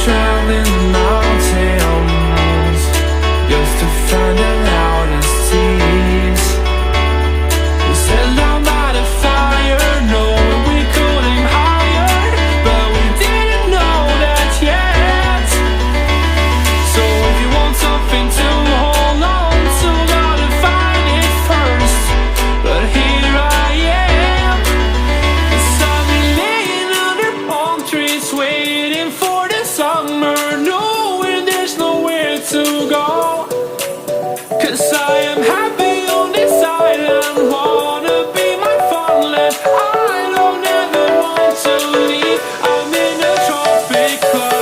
traveling mountains just to find the loudest seas. We set down by the fire, knowing we could aim higher, but we didn't know that yet. So if you want something to hold on to, gotta find it first. But here I am, 'cause I've been laying under palm trees waiting for the summer, knowing there's nowhere to go. 'Cause I am happy on this island, wanna be my farmland. I don't ever want to leave, I'm in a tropic club.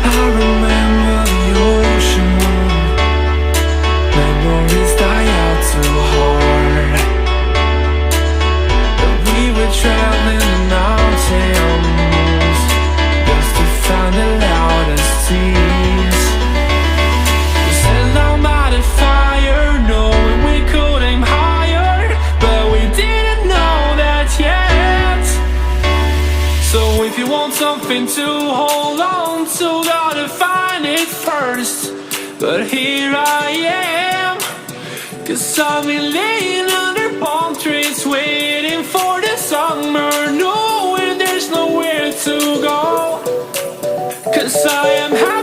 I remember the ocean, memories die out too hard. But we were traveling the mountains just to find the loudest seas. We sat down by the fire, knowing we could aim higher, but we didn't know that yet. So if you want something to hold on to, gotta find it first. But here I am, 'cause I've been laying under palm trees waiting for the summer, knowing there's nowhere to go. 'Cause I am happy